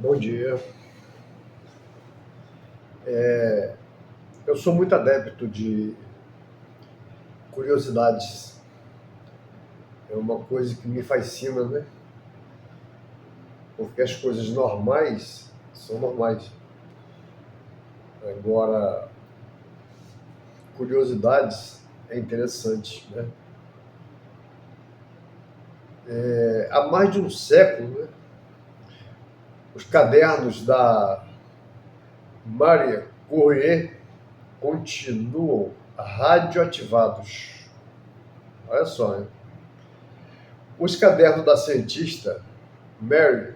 Bom dia. Eu sou muito adepto de curiosidades. É uma coisa que me fascina, né? Porque as coisas normais são normais. Agora, curiosidades é interessante, né? Há mais de um século, né, os cadernos da Marie Curie continuam radioativados. Olha só, hein? Os cadernos da cientista Mary,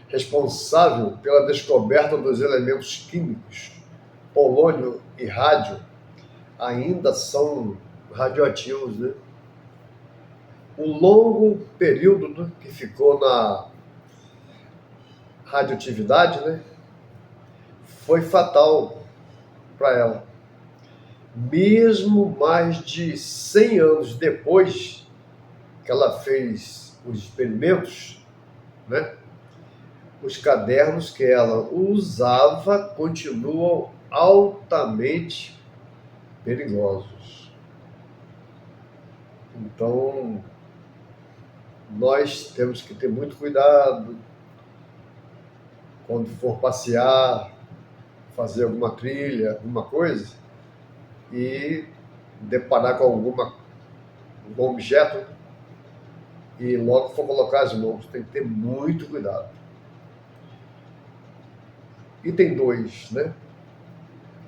responsável pela descoberta dos elementos químicos polônio e rádio, ainda são radioativos, né? O longo período que ficou na radioatividade, né, foi fatal para ela. Mesmo mais de 100 anos depois que ela fez os experimentos, né, os cadernos que ela usava continuam altamente perigosos. Então, nós temos que ter muito cuidado quando for passear, fazer alguma trilha, alguma coisa, e deparar com algum objeto e logo for colocar as mãos. Tem que ter muito cuidado. Item 2, né?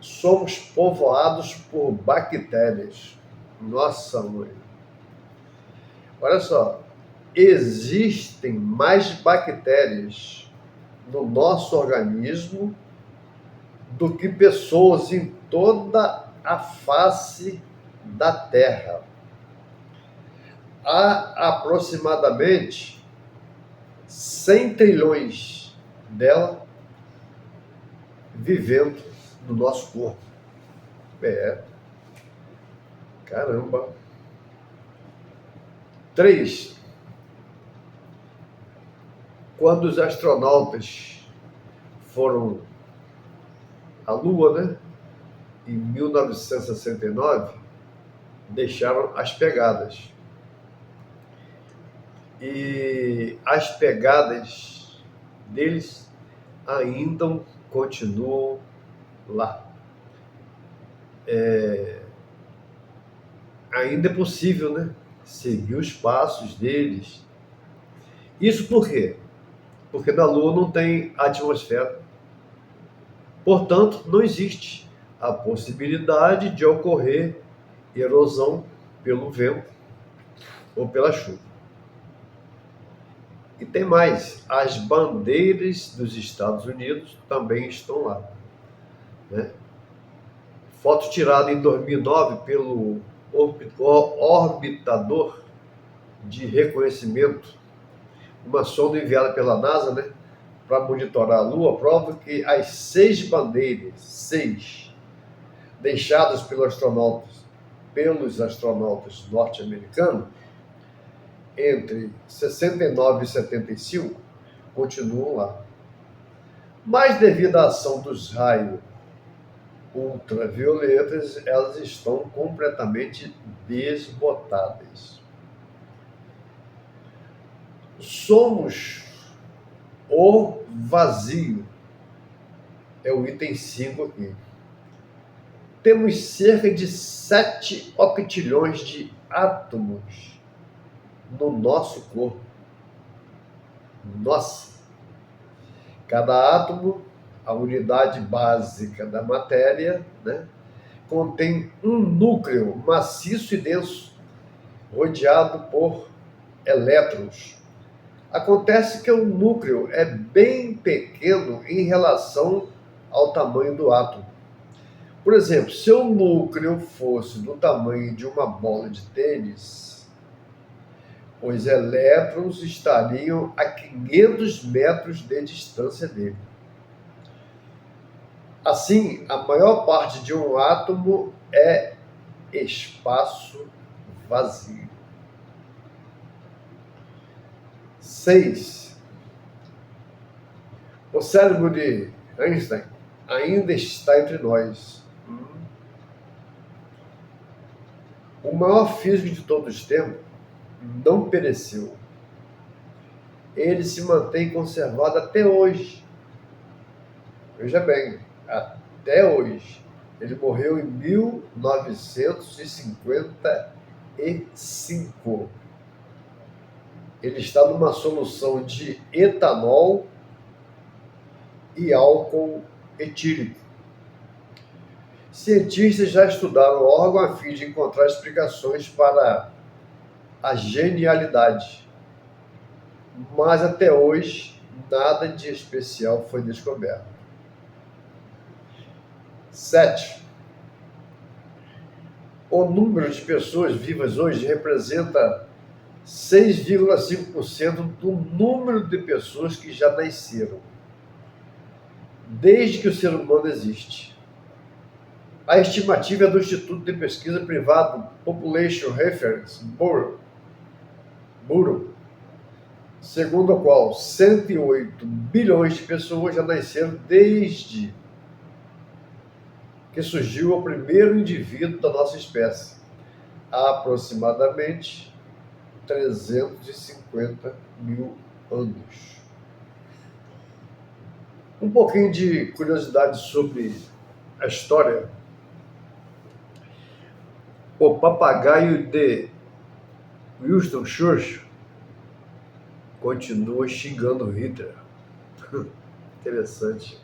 Somos povoados por bactérias. Nossa, mãe. Olha só, existem mais bactérias no nosso organismo do que pessoas em toda a face da Terra. Há aproximadamente 100 trilhões dela vivendo no nosso corpo. É, caramba. 3. Quando os astronautas foram à Lua, né, em 1969, deixaram as pegadas. E as pegadas deles ainda continuam lá. Ainda é possível, né, seguir os passos deles. Isso por quê? Porque na Lua não tem atmosfera. Portanto, não existe a possibilidade de ocorrer erosão pelo vento ou pela chuva. E tem mais, as bandeiras dos Estados Unidos também estão lá, né? Foto tirada em 2009 pelo Orbitador de Reconhecimento, uma sonda enviada pela NASA, né, para monitorar a Lua, prova que as 6 bandeiras, deixadas pelos astronautas norte-americanos, entre 69 e 75, continuam lá. Mas devido à ação dos raios ultravioletas, elas estão completamente desbotadas. Somos o vazio, é o item 5 aqui. Temos cerca de 7 octilhões de átomos no nosso corpo. Nossa! Cada átomo, a unidade básica da matéria, né, contém um núcleo maciço e denso, rodeado por elétrons. Acontece que o núcleo é bem pequeno em relação ao tamanho do átomo. Por exemplo, se o núcleo fosse do tamanho de uma bola de tênis, os elétrons estariam a 500 metros de distância dele. Assim, a maior parte de um átomo é espaço vazio. 6. cérebro de Einstein ainda está entre nós. O maior físico de todos os tempos não pereceu. Ele se mantém conservado até hoje. Veja bem, até hoje. Ele morreu em 1955. Ele está numa solução de etanol e álcool etílico. Cientistas já estudaram o órgão a fim de encontrar explicações para a genialidade, mas até hoje nada de especial foi descoberto. 7. O número de pessoas vivas hoje representa 6,5% do número de pessoas que já nasceram, desde que o ser humano existe. A estimativa é do Instituto de Pesquisa Privado Population Reference Bureau, segundo o qual 108 bilhões de pessoas já nasceram desde que surgiu o primeiro indivíduo da nossa espécie, há aproximadamente 350 mil anos. Um pouquinho de curiosidade sobre a história. O papagaio de Winston Churchill continua xingando Hitler. Interessante.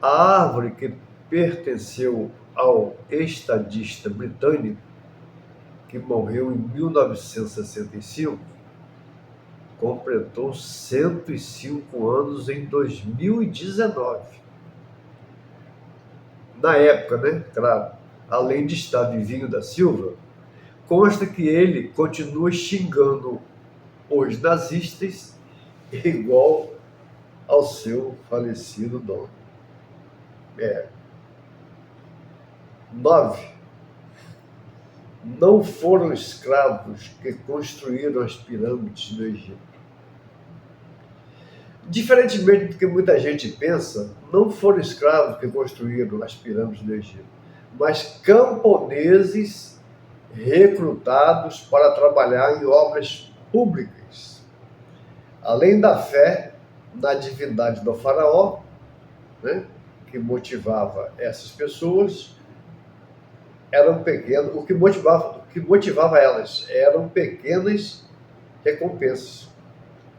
A árvore que pertenceu ao estadista britânico, que morreu em 1965, completou 105 anos em 2019. Na época, né? Claro, além de estar vivinho da Silva, consta que ele continua xingando os nazistas igual ao seu falecido dono. 9. Não foram escravos que construíram as pirâmides do Egito. Diferentemente do que muita gente pensa, não foram escravos que construíram as pirâmides do Egito, mas camponeses recrutados para trabalhar em obras públicas. Além da fé na divindade do faraó, né, que motivava essas pessoas, o que motivava elas eram pequenas recompensas.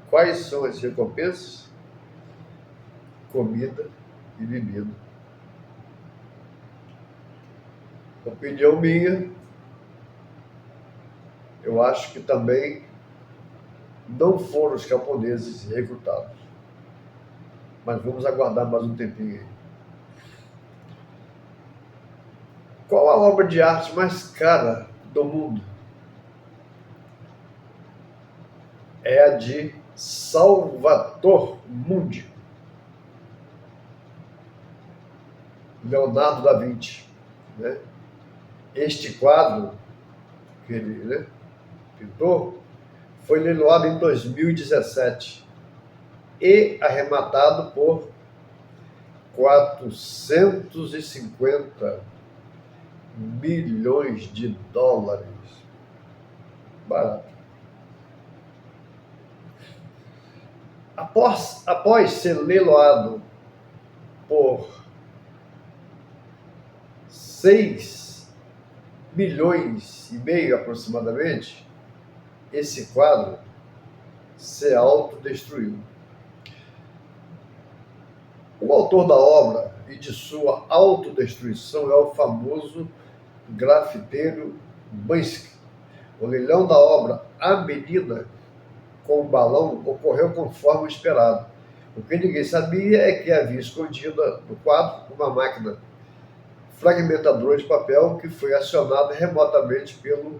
Quais são as recompensas? Comida e bebida. Opinião minha, eu acho que também não foram os camponeses recrutados. Mas vamos aguardar mais um tempinho aí. Qual a obra de arte mais cara do mundo? É a de Salvator Mundi, Leonardo da Vinci. Né? Este quadro que ele pintou foi leiloado em 2017 e arrematado por 450 milhões de dólares. Barato. Após ser leiloado por 6 milhões e meio aproximadamente, esse quadro se autodestruiu. O autor da obra e de sua autodestruição é o famoso grafiteiro Banksy. O leilão da obra A Menina com o Balão ocorreu conforme o esperado. O que ninguém sabia é que havia escondido no quadro uma máquina fragmentadora de papel que foi acionada remotamente pelo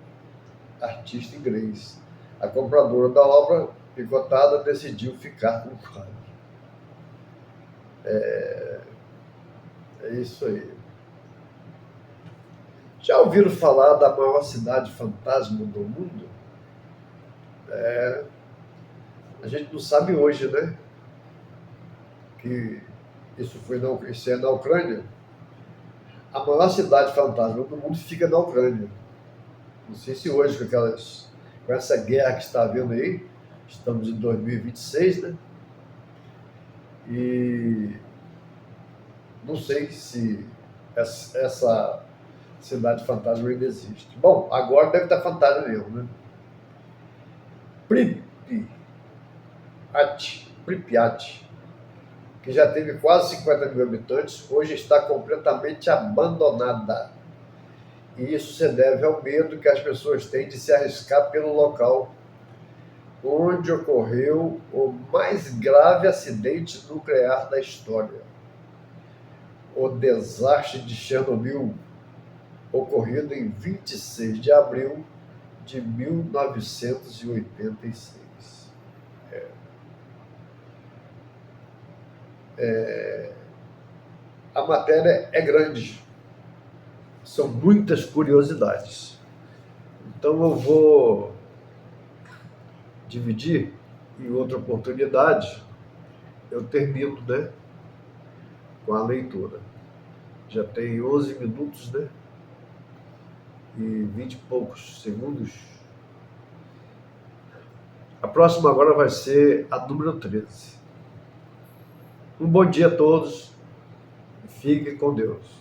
artista inglês. A compradora da obra picotada decidiu ficar com o quadro. É isso aí. Já ouviram falar da maior cidade fantasma do mundo? A gente não sabe hoje, né? que isso é na Ucrânia. A maior cidade fantasma do mundo fica na Ucrânia. Não sei se hoje, com essa guerra que está havendo aí, estamos em 2026, né? E não sei se essa cidade fantasma ainda existe. Bom, agora deve estar fantasma mesmo, né? Pripyat, que já teve quase 50 mil habitantes, hoje está completamente abandonada. E isso se deve ao medo que as pessoas têm de se arriscar pelo local onde ocorreu o mais grave acidente nuclear da história, o desastre de Chernobyl, ocorrido em 26 de abril de 1986. A matéria é grande, são muitas curiosidades. Então eu vou dividir em outra oportunidade, eu termino, né, com a leitura. Já tem 11 minutos, né, e 20 e poucos segundos. A próxima agora vai ser a número 13. Um bom dia a todos e fiquem com Deus.